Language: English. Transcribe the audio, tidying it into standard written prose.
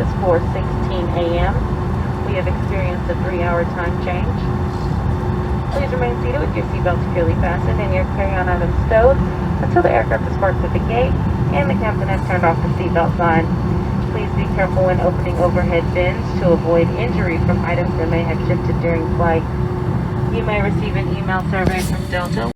is 4:16 a.m. We have experienced a 3-hour time change. Please remain seated with your seatbelt securely fastened and your carry-on items stowed until the aircraft is parked at the gate and the captain has turned off the seatbelt sign. Please be careful when opening overhead bins to avoid injury from items that may have shifted during flight. You may receive an email survey from Delta